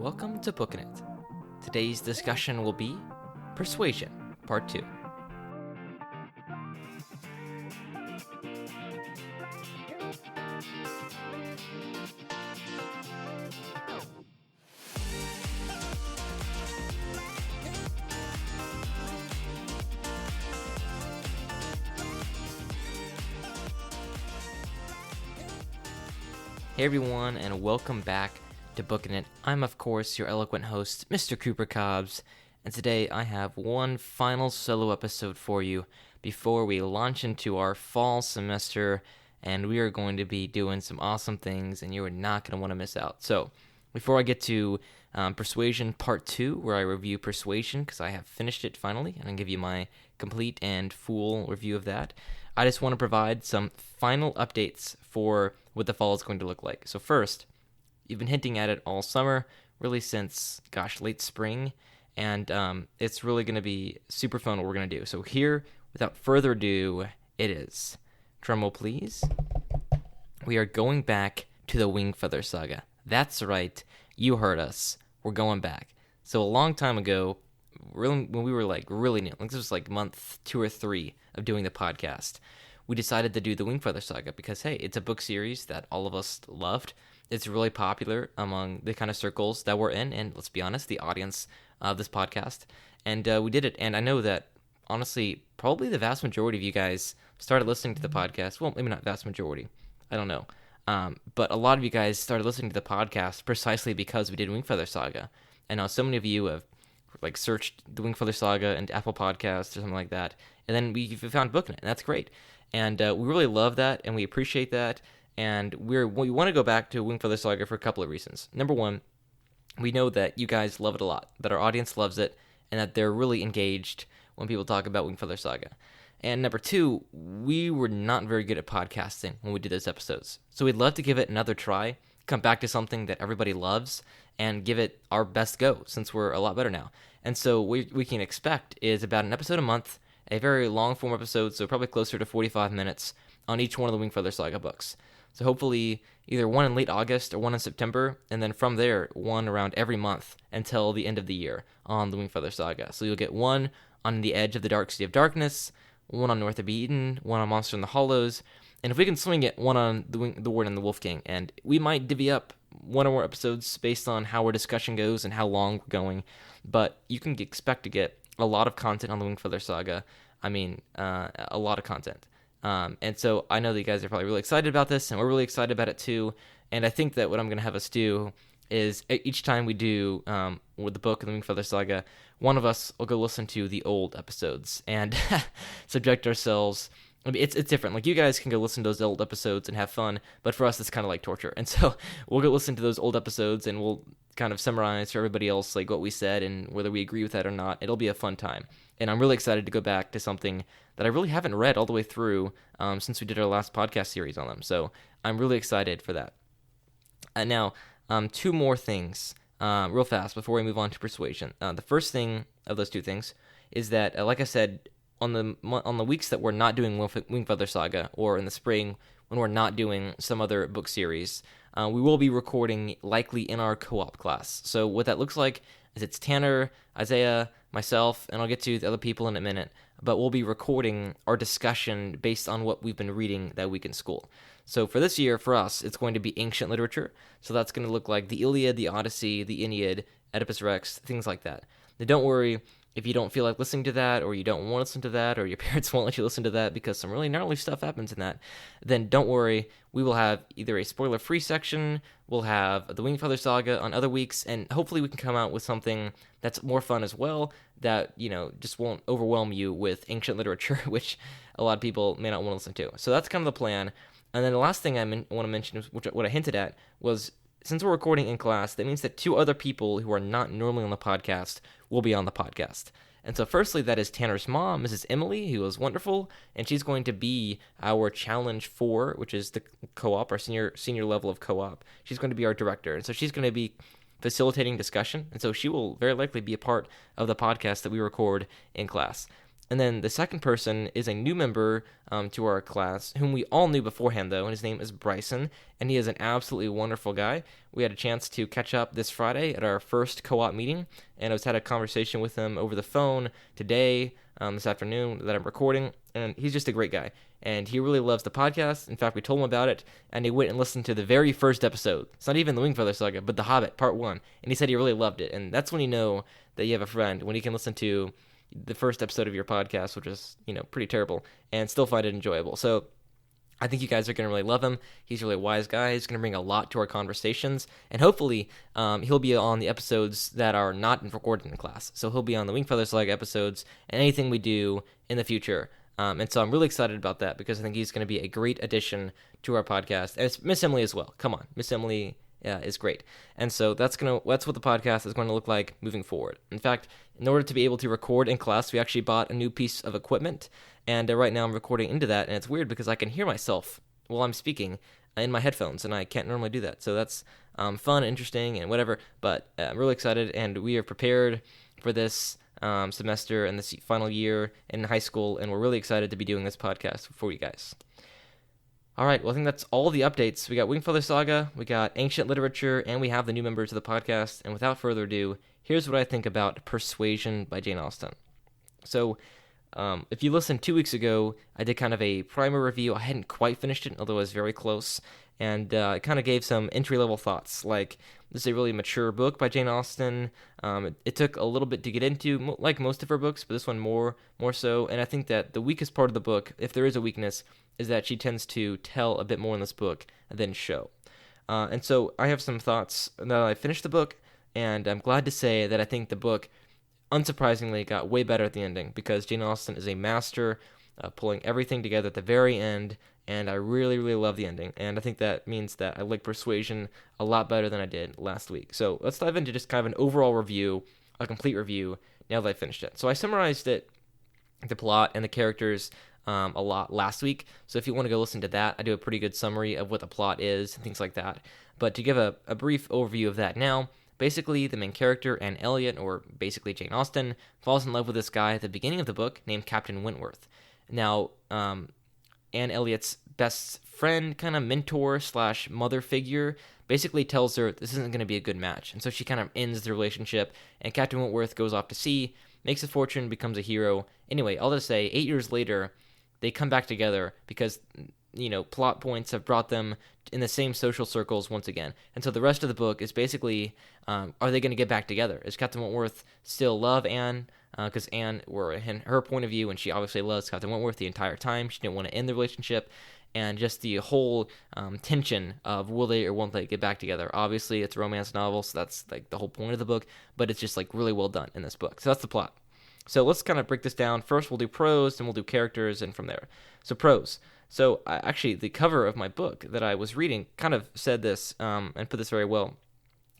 welcome to Booking It. Today's discussion will be Persuasion, Part 2. Hey everyone, and welcome back to Booking It. I'm, of course, your eloquent host, Mr. Cooper Cobbs, and today I have one final solo episode for you before we launch into our fall semester, and we are going to be doing some awesome things, and you are not going to want to miss out. So, before I get to Persuasion Part 2, where I review Persuasion, because I have finished it finally, and I'll give you my complete and full review of that, I just want to provide some final updates for what the fall is going to look like. So first, you've been hinting at it all summer, really since, late spring, and it's really going to be super fun what we're going to do. So here, without further ado, it is. Drumroll please. We are going back to the Wingfeather Saga. That's right, you heard us. We're going back. So a long time ago, really, when we were really new, this was month 2 or 3 of doing the podcast, we decided to do the Wingfeather Saga because, hey, it's a book series that all of us loved. It's really popular among the kind of circles that we're in, and let's be honest, the audience of this podcast. And we did it, and I know that, honestly, probably the vast majority of you guys started listening to the podcast. Well, maybe not vast majority. I don't know. But a lot of you guys started listening to the podcast precisely because we did Wingfeather Saga. And now so many of you have searched the Wingfeather Saga into Apple Podcasts or something like that, and then we found Booking It, and that's great. And we really love that, and we appreciate that, and we want to go back to Wingfeather Saga for a couple of reasons. Number one, we know that you guys love it a lot, that our audience loves it, and that they're really engaged when people talk about Wingfeather Saga. And number two, we were not very good at podcasting when we did those episodes, so we'd love to give it another try, come back to something that everybody loves, and give it our best go, since we're a lot better now. And so what we can expect is about an episode a month, a very long-form episode, so probably closer to 45 minutes on each one of the Wingfeather Saga books. So hopefully either one in late August or one in September, and then from there, one around every month until the end of the year on the Wingfeather Saga. So you'll get one on the edge of the Dark City of Darkness, one on North of Eden, one on Monster in the Hollows, and if we can swing it, one on the Ward and the Wolf King. And we might divvy up one or more episodes based on how our discussion goes and how long we're going, but you can expect to get a lot of content on the Wingfeather Saga. I mean, a lot of content. And so I know that you guys are probably really excited about this, and we're really excited about it too. And I think that what I'm going to have us do is each time we do with the book of the Wingfeather Saga, one of us will go listen to the old episodes and subject ourselves. I mean, it's different. You guys can go listen to those old episodes and have fun, but for us, it's kind of like torture. And so we'll go listen to those old episodes, and we'll kind of summarize for everybody else what we said and whether we agree with that or not. It'll be a fun time. And I'm really excited to go back to something that I really haven't read all the way through since we did our last podcast series on them. So I'm really excited for that. And now, 2 more things real fast before we move on to Persuasion. The first thing of those 2 things is that, like I said, on the weeks that we're not doing Wingfeather Saga, or in the spring when we're not doing some other book series, we will be recording likely in our co-op class. So what that looks like is it's Tanner, Isaiah, myself, and I'll get to the other people in a minute, but we'll be recording our discussion based on what we've been reading that week in school. So for this year, for us, it's going to be ancient literature. So that's going to look like the Iliad, the Odyssey, the Aeneid, Oedipus Rex, things like that. Now don't worry if you don't feel like listening to that, or you don't want to listen to that, or your parents won't let you listen to that because some really gnarly stuff happens in that, then don't worry. We will have either a spoiler-free section, we'll have the Wingfeather Saga on other weeks, and hopefully we can come out with something that's more fun as well, that, just won't overwhelm you with ancient literature, which a lot of people may not want to listen to. So that's kind of the plan. And then the last thing I want to mention, which what I hinted at, was since we're recording in class, that means that 2 other people who are not normally on the podcast will be on the podcast. And so firstly, that is Tanner's mom, Mrs. Emily, who is wonderful, and she's going to be our Challenge 4, which is the co-op, our senior level of co-op. She's going to be our director, and so she's going to be facilitating discussion, and so she will very likely be a part of the podcast that we record in class. And then the second person is a new member to our class, whom we all knew beforehand, though, and his name is Bryson, and he is an absolutely wonderful guy. We had a chance to catch up this Friday at our first co-op meeting, and I had a conversation with him over the phone today, this afternoon, that I'm recording, and he's just a great guy. And he really loves the podcast. In fact, we told him about it, and he went and listened to the very first episode. It's not even the Wingfeather Saga, but The Hobbit, Part 1, and he said he really loved it. And that's when you know that you have a friend, when you can listen to the first episode of your podcast, which is, pretty terrible, and still find it enjoyable. So I think you guys are going to really love him. He's a really wise guy. He's going to bring a lot to our conversations, and hopefully he'll be on the episodes that are not recorded in class. So he'll be on the Wingfeather Saga episodes and anything we do in the future. And so I'm really excited about that because I think he's going to be a great addition to our podcast. And it's Miss Emily as well. Come on, Miss Emily is great. And so that's what the podcast is going to look like moving forward. In fact, in order to be able to record in class, we actually bought a new piece of equipment, and right now I'm recording into that, and it's weird because I can hear myself while I'm speaking in my headphones, and I can't normally do that. So that's fun, interesting, and whatever, but I'm really excited, and we are prepared for this semester and this final year in high school, and we're really excited to be doing this podcast for you guys. All right, well, I think that's all the updates. We got Wingfeather Saga, we got ancient literature, and we have the new members of the podcast. And without further ado, here's what I think about Persuasion by Jane Austen. So, if you listened 2 weeks ago, I did kind of a primer review. I hadn't quite finished it, although I was very close. And I kind of gave some entry-level thoughts, like this is a really mature book by Jane Austen. It took a little bit to get into, like most of her books, but this one more so. And I think that the weakest part of the book, if there is a weakness, is that she tends to tell a bit more in this book than show. And so I have some thoughts now that I finished the book, and I'm glad to say that I think the book, unsurprisingly, got way better at the ending, because Jane Austen is a master of pulling everything together at the very end, and I really, really love the ending. And I think that means that I like Persuasion a lot better than I did last week. So let's dive into just kind of an overall review, a complete review, now that I finished it. So I summarized it, the plot and the characters, a lot last week. So if you want to go listen to that, I do a pretty good summary of what the plot is and things like that. But to give a brief overview of that now, basically the main character, Anne Elliot, or basically Jane Austen, falls in love with this guy at the beginning of the book named Captain Wentworth. Now, Anne Elliot's best friend, kind of mentor / mother figure, basically tells her this isn't going to be a good match. And so she kind of ends the relationship, and Captain Wentworth goes off to sea, makes a fortune, becomes a hero. Anyway, I'll just say 8 years later, they come back together because, plot points have brought them in the same social circles once again. And so the rest of the book is basically, are they going to get back together? Is Captain Wentworth still love Anne? Because Anne were in her point of view, and she obviously loves Captain Wentworth the entire time. She didn't want to end the relationship. And just the whole tension of will they or won't they get back together. Obviously, it's a romance novel, so that's like the whole point of the book, but it's just like really well done in this book. So that's the plot. So let's kind of break this down. First, we'll do prose, then we'll do characters, and from there. So prose. So actually, the cover of my book that I was reading kind of said this and put this very well.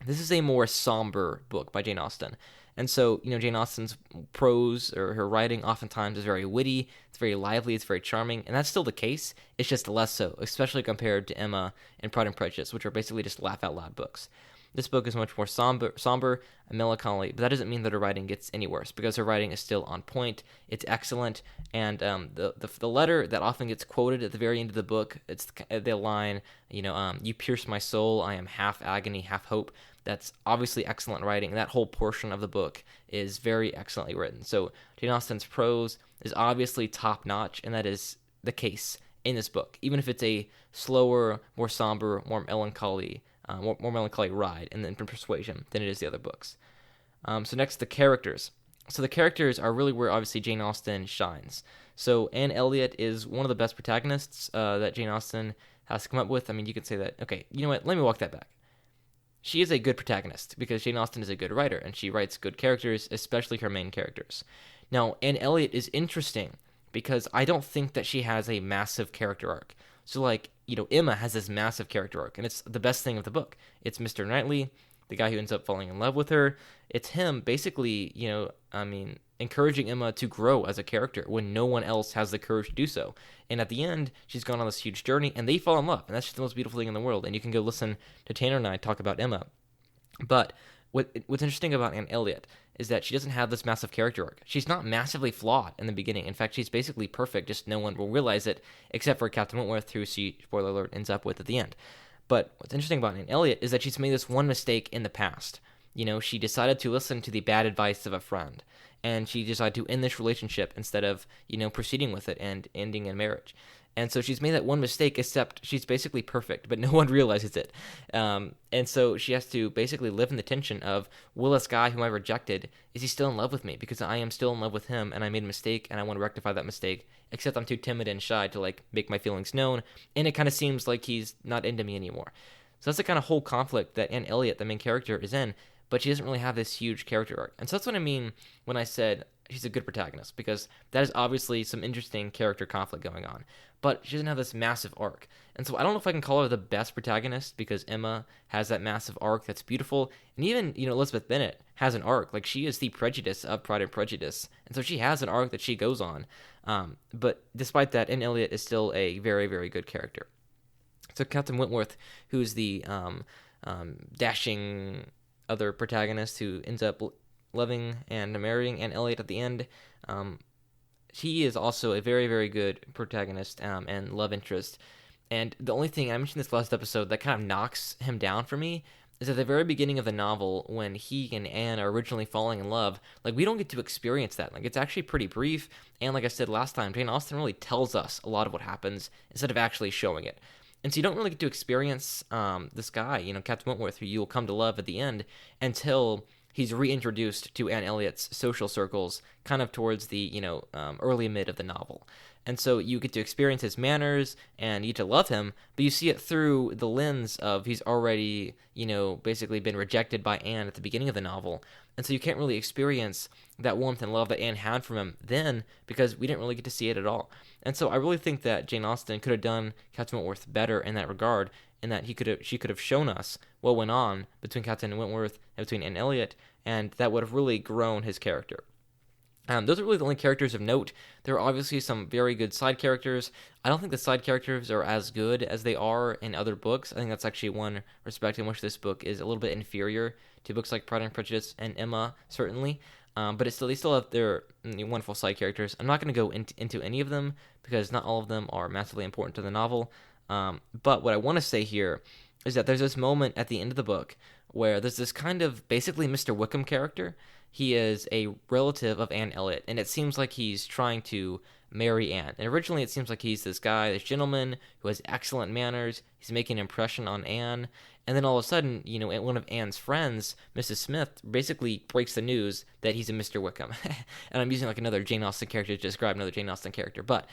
This is a more somber book by Jane Austen. And so, Jane Austen's prose or her writing oftentimes is very witty, it's very lively, it's very charming, and that's still the case. It's just less so, especially compared to Emma and Pride and Prejudice, which are basically just laugh-out-loud books. This book is much more somber and melancholy, but that doesn't mean that her writing gets any worse, because her writing is still on point, it's excellent, and the letter that often gets quoted at the very end of the book, it's the line, you pierce my soul, I am half agony, half hope. That's obviously excellent writing, and that whole portion of the book is very excellently written. So Jane Austen's prose is obviously top-notch, and that is the case in this book, even if it's a slower, more somber, more melancholy ride in Persuasion than it is the other books. So next, the characters. So the characters are really where obviously Jane Austen shines. So Anne Elliot is one of the best protagonists that Jane Austen has come up with. I mean, you could say that, okay, you know what, let me walk that back. She is a good protagonist because Jane Austen is a good writer, and she writes good characters, especially her main characters. Now, Anne Elliot is interesting because I don't think that she has a massive character arc. So, Emma has this massive character arc, and it's the best thing of the book. It's Mr. Knightley, the guy who ends up falling in love with her. It's him basically, encouraging Emma to grow as a character when no one else has the courage to do so. And at the end, she's gone on this huge journey, and they fall in love, and that's just the most beautiful thing in the world. And you can go listen to Tanner and I talk about Emma. But what's interesting about Anne Elliot is that she doesn't have this massive character arc. She's not massively flawed in the beginning. In fact, she's basically perfect, just no one will realize it, except for Captain Wentworth, who she, spoiler alert, ends up with at the end. But what's interesting about Anne Elliot is that she's made this one mistake in the past. She decided to listen to the bad advice of a friend, and she decided to end this relationship instead of, proceeding with it and ending in marriage. And so she's made that one mistake, except she's basically perfect, but no one realizes it. And so she has to basically live in the tension of, will this guy whom I rejected, is he still in love with me? Because I am still in love with him, and I made a mistake, and I want to rectify that mistake, except I'm too timid and shy to, make my feelings known, and it kind of seems like he's not into me anymore. So that's the kind of whole conflict that Anne Elliot, the main character, is in, but she doesn't really have this huge character arc. And so that's what I mean when I said she's a good protagonist, because that is obviously some interesting character conflict going on. But she doesn't have this massive arc. And so I don't know if I can call her the best protagonist, because Emma has that massive arc that's beautiful. And even, Elizabeth Bennet has an arc. She is the prejudice of Pride and Prejudice. And so she has an arc that she goes on. But despite that, Anne Elliot is still a very, very good character. So Captain Wentworth, who's the dashing other protagonist who ends up loving and marrying Anne Elliot at the end, he is also a very, very good protagonist and love interest. And the only thing, I mentioned this last episode, that kind of knocks him down for me is at the very beginning of the novel, when he and Anne are originally falling in love, we don't get to experience that. It's actually pretty brief, and like I said last time, Jane Austen really tells us a lot of what happens instead of actually showing it. And so you don't really get to experience this guy, Captain Wentworth, who you will come to love at the end, until he's reintroduced to Anne Elliot's social circles kind of towards the, early mid of the novel. And so you get to experience his manners and you get to love him, but you see it through the lens of he's already, basically been rejected by Anne at the beginning of the novel. And so you can't really experience that warmth and love that Anne had from him then, because we didn't really get to see it at all. And so I really think that Jane Austen could have done Captain Wentworth better in that regard, in that she could have shown us what went on between Captain Wentworth and between Anne Elliot, and that would have really grown his character. Those are really the only characters of note. There are obviously some very good side characters. I don't think the side characters are as good as they are in other books. I think that's actually one respect in which this book is a little bit inferior to books like Pride and Prejudice and Emma, certainly. But they still have their wonderful side characters. I'm not going to go into any of them, because not all of them are massively important to the novel. But what I want to say here is that there's this moment at the end of the book where there's this kind of basically Mr. Wickham character. He is a relative of Anne Elliot, and it seems like he's trying to marry Anne. And originally it seems like he's this guy, this gentleman who has excellent manners. He's making an impression on Anne. And then all of a sudden, one of Anne's friends, Mrs. Smith, basically breaks the news that he's a Mr. Wickham. And I'm using another Jane Austen character to describe another Jane Austen character. But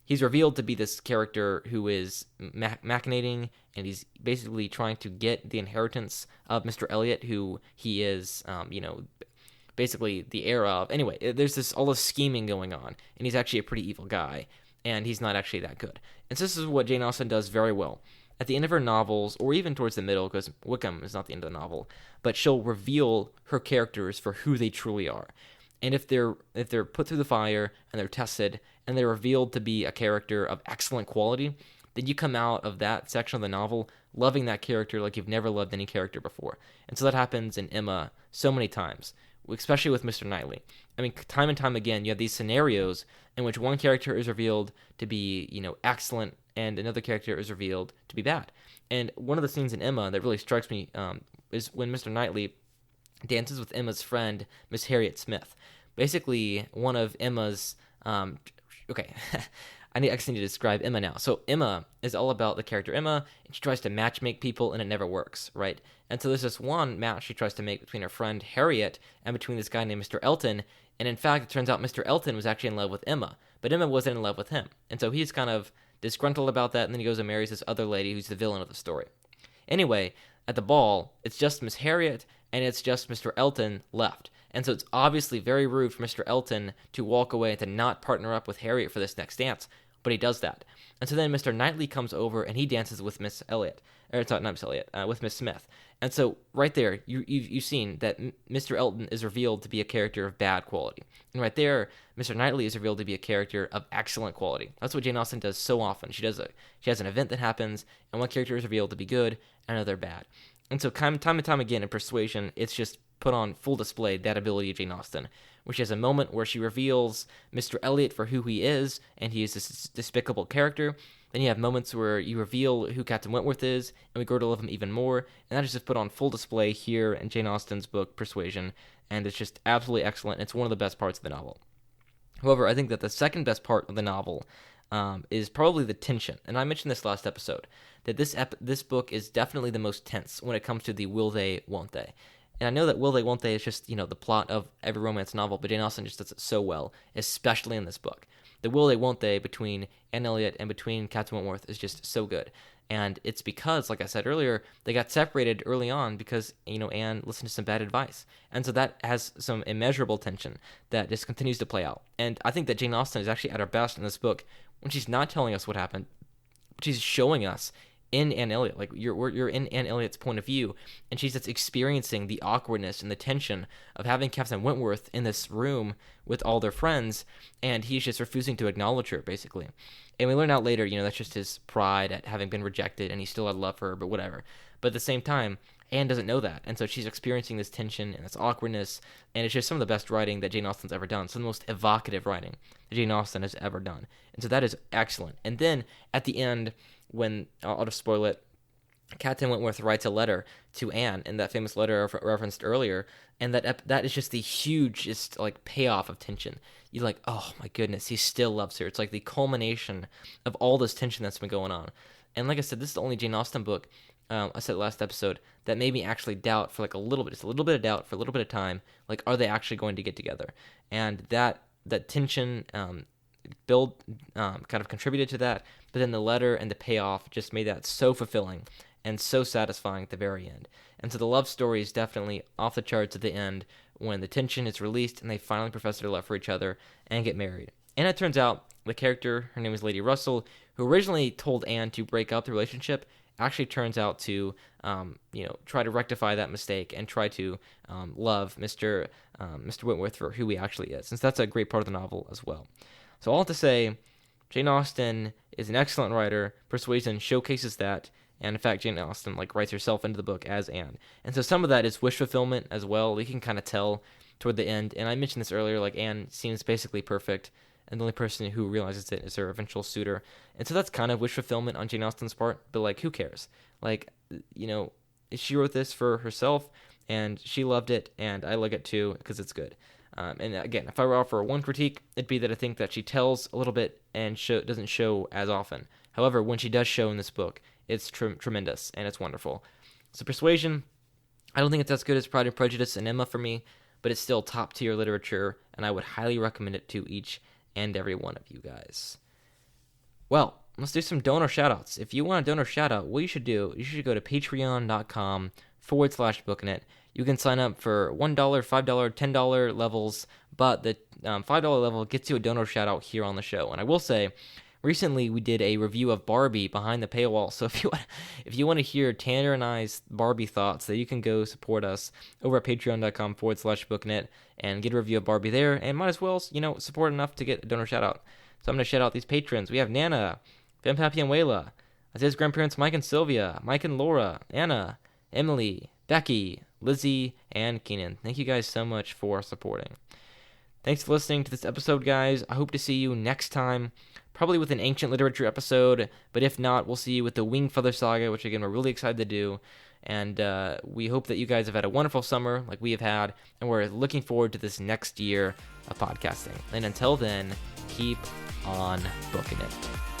he's revealed to be this character who is machinating, and he's basically trying to get the inheritance of Mr. Elliot, who he is, basically the heir of. Anyway, there's all this scheming going on, and he's actually a pretty evil guy, and he's not actually that good. And so this is what Jane Austen does very well. At the end of her novels, or even towards the middle, because Wickham is not the end of the novel, but she'll reveal her characters for who they truly are. And if they're put through the fire and they're tested and they're revealed to be a character of excellent quality, then you come out of that section of the novel loving that character like you've never loved any character before. And so that happens in Emma so many times, especially with Mr. Knightley. I mean, time and time again, you have these scenarios in which one character is revealed to be, excellent, and another character is revealed to be bad. And one of the scenes in Emma that really strikes me is when Mr. Knightley dances with Emma's friend, Miss Harriet Smith. Basically, one of Emma's... okay, I actually need to describe Emma now. So Emma is all about the character Emma, and she tries to matchmake people, and it never works, right? And so there's this one match she tries to make between her friend Harriet and between this guy named Mr. Elton, and in fact, it turns out Mr. Elton was actually in love with Emma, but Emma wasn't in love with him. And so he's kind of disgruntled about that, and then he goes and marries this other lady who's the villain of the story. Anyway, at the ball, it's just Miss Harriet, and it's just Mr. Elton left. And so it's obviously very rude for Mr. Elton to walk away and to not partner up with Harriet for this next dance, but he does that. And so then Mr. Knightley comes over and he dances with Miss Elliot, or it's not Miss Elliot, with Miss Smith. And so right there, you've seen that Mr. Elton is revealed to be a character of bad quality. And right there, Mr. Knightley is revealed to be a character of excellent quality. That's what Jane Austen does so often. She has an event that happens, and one character is revealed to be good, and another bad. And so time and time again in Persuasion, it's just put on full display that ability of Jane Austen, which is a moment where she reveals Mr. Elliot for who he is, and he is this despicable character. Then you have moments where you reveal who Captain Wentworth is, and we grow to love him even more, and that is just put on full display here in Jane Austen's book, Persuasion, and it's just absolutely excellent. It's one of the best parts of the novel. However, I think that the second best part of the novel is probably the tension, and I mentioned this last episode, that this book is definitely the most tense when it comes to the will they, won't they. And I know that will they, won't they is just, the plot of every romance novel, but Jane Austen just does it so well, especially in this book. The will they, won't they between Anne Elliot and between Captain Wentworth is just so good. And it's because, like I said earlier, they got separated early on because, Anne listened to some bad advice. And so that has some immeasurable tension that just continues to play out. And I think that Jane Austen is actually at her best in this book when she's not telling us what happened. She's showing us in Anne Elliot, like you're in Anne Elliot's point of view, and she's just experiencing the awkwardness and the tension of having Captain Wentworth in this room with all their friends, and he's just refusing to acknowledge her, basically. And we learn out later, that's just his pride at having been rejected, and he still had love for her, but whatever. But at the same time, Anne doesn't know that, and so she's experiencing this tension and this awkwardness, and it's just some of the best writing that Jane Austen's ever done, some of the most evocative writing that Jane Austen has ever done. And so that is excellent. And then, at the end, when, I'll just spoil it, Captain Wentworth writes a letter to Anne, in that famous letter I referenced earlier, and that is just the hugest, payoff of tension. You're like, oh my goodness, he still loves her. It's like the culmination of all this tension that's been going on. And like I said, this is the only Jane Austen book, I said last episode, that made me actually doubt for a little bit, just a little bit of doubt for a little bit of time, are they actually going to get together? And that tension kind of contributed to that, but then the letter and the payoff just made that so fulfilling and so satisfying at the very end. And so the love story is definitely off the charts at the end when the tension is released and they finally profess their love for each other and get married. And it turns out the character, her name is Lady Russell, who originally told Anne to break up the relationship, actually turns out to, try to rectify that mistake and try to love Mr. Wentworth for who he actually is, since that's a great part of the novel as well. So all to say, Jane Austen is an excellent writer. Persuasion showcases that, and in fact, Jane Austen writes herself into the book as Anne. And so some of that is wish fulfillment as well. We can kind of tell toward the end, and I mentioned this earlier, Anne seems basically perfect, and the only person who realizes it is her eventual suitor. And so that's kind of wish fulfillment on Jane Austen's part, but who cares? She wrote this for herself, and she loved it, and I like it too, because it's good. And again, if I were to offer one critique, it'd be that I think that she tells a little bit and doesn't show as often. However, when she does show in this book, it's tremendous, and it's wonderful. So Persuasion, I don't think it's as good as Pride and Prejudice and Emma for me, but it's still top-tier literature, and I would highly recommend it to each and every one of you guys. Well, let's do some donor shoutouts. If you want a donor shoutout, what you should do, you should go to patreon.com/bookinit. You can sign up for $1, $5, $10 levels, but the $5 level gets you a donor shoutout here on the show. And I will say, recently we did a review of Barbie behind the paywall, so if you want to hear Tanner and I's Barbie thoughts, then you can go support us over at patreon.com/bookinit and get a review of Barbie there, and might as well, support enough to get a donor shoutout. So I'm going to shout out these patrons. We have Nana, Fem Pappy and Wayla, Isaiah's grandparents Mike and Sylvia, Mike and Laura, Anna, Emily, Becky, Lizzie, and Keenan. Thank you guys so much for supporting. Thanks for listening to this episode, guys. I hope to see you next time, probably with an ancient literature episode, but if not, we'll see you with the Wingfeather Saga, which again, we're really excited to do, and we hope that you guys have had a wonderful summer like we have had, and we're looking forward to this next year of podcasting. And until then, keep on booking it.